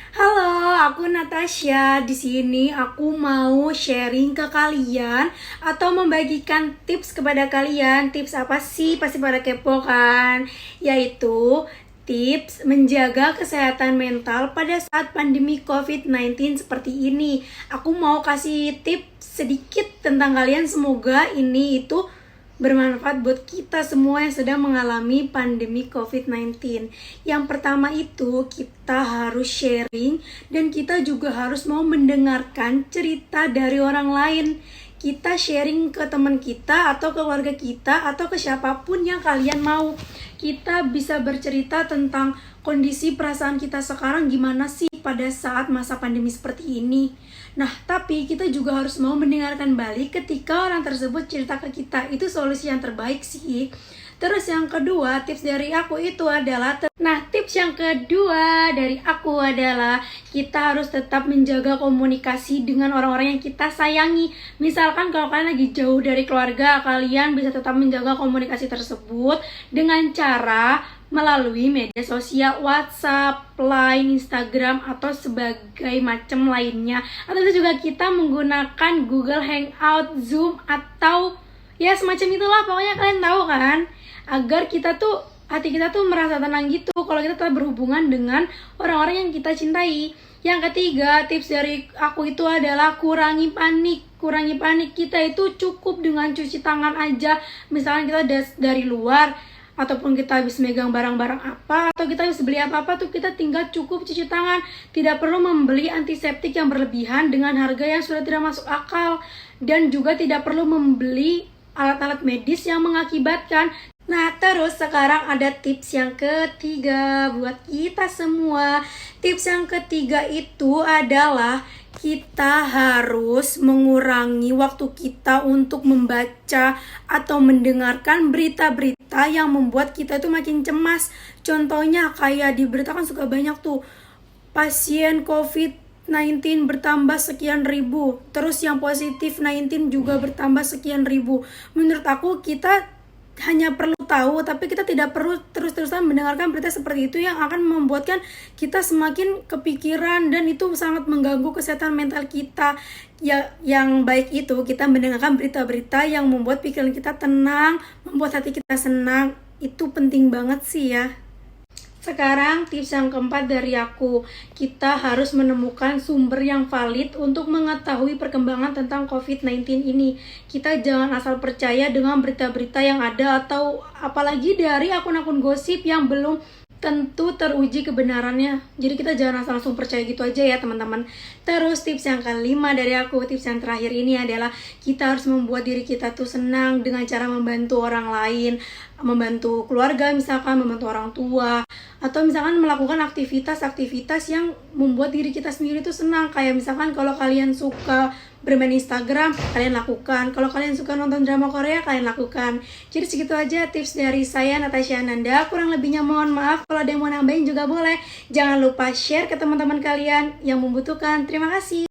Halo, aku Natasha. Di sini aku mau sharing ke kalian atau membagikan tips kepada kalian. Tips apa sih? Pasti pada kepo kan? Yaitu tips menjaga kesehatan mental pada saat pandemi COVID-19 seperti ini. Aku mau kasih tips sedikit tentang kalian. Semoga ini itu bermanfaat buat kita semua yang sedang mengalami pandemi COVID-19. Yang pertama itu kita harus sharing dan kita juga harus mau mendengarkan cerita dari orang lain. Kita sharing ke teman kita atau ke keluarga kita atau ke siapapun yang kalian mau. Kita bisa bercerita tentang kondisi perasaan kita sekarang gimana sih pada saat masa pandemi seperti ini. Nah, tapi kita juga harus mau mendengarkan balik ketika orang tersebut cerita ke kita. Itu solusi yang terbaik sih. Terus yang kedua, tips dari aku itu adalah tips yang kedua dari aku adalah kita harus tetap menjaga komunikasi dengan orang-orang yang kita sayangi. Misalkan kalau kalian lagi jauh dari keluarga, kalian bisa tetap menjaga komunikasi tersebut dengan cara melalui media sosial WhatsApp, Line, Instagram, atau sebagai macam lainnya. Atau bisa juga kita menggunakan Google Hangout, Zoom, atau ya semacam itulah, pokoknya kalian tahu kan, agar hati kita tuh merasa tenang gitu kalau kita telah berhubungan dengan orang-orang yang kita cintai. Yang ketiga, tips dari aku itu adalah kurangi panik. Kurangi panik, kita itu cukup dengan cuci tangan aja. Misalkan kita dari luar, ataupun kita habis megang barang-barang apa, atau kita habis beli apa-apa tuh, kita tinggal cukup cuci tangan. Tidak perlu membeli antiseptik yang berlebihan dengan harga yang sudah tidak masuk akal, dan juga tidak perlu membeli alat-alat medis yang mengakibatkan. Nah, terus sekarang ada tips yang ketiga buat kita semua. Tips yang ketiga itu adalah kita harus mengurangi waktu kita untuk membaca atau mendengarkan berita-berita yang membuat kita itu makin cemas. Contohnya kayak di berita kan suka banyak tuh pasien COVID-19 bertambah sekian ribu, terus yang positif 19 juga bertambah sekian ribu. Menurut aku kita hanya perlu tahu, tapi kita tidak perlu terus-terusan mendengarkan berita seperti itu yang akan membuatkan kita semakin kepikiran, dan itu sangat mengganggu kesehatan mental kita. Ya, yang baik itu kita mendengarkan berita-berita yang membuat pikiran kita tenang, membuat hati kita senang. Itu penting banget sih ya. Sekarang tips yang keempat dari aku, kita harus menemukan sumber yang valid untuk mengetahui perkembangan tentang COVID-19 ini. Kita jangan asal percaya dengan berita-berita yang ada, atau apalagi dari akun-akun gosip yang belum tentu teruji kebenarannya. Jadi kita jangan asal langsung percaya gitu aja ya teman-teman. Terus tips yang kelima dari aku, tips yang terakhir ini adalah kita harus membuat diri kita tuh senang dengan cara membantu orang lain, membantu keluarga, misalkan membantu orang tua, atau misalkan melakukan aktivitas-aktivitas yang membuat diri kita sendiri tuh senang. Kayak misalkan kalau kalian suka bermain Instagram, kalian lakukan. Kalau kalian suka nonton drama Korea, kalian lakukan. Jadi segitu aja tips dari saya, Natasha Ananda. Kurang lebihnya mohon maaf. Kalau ada yang mau nambahin juga boleh. Jangan lupa share ke teman-teman kalian yang membutuhkan. Terima kasih.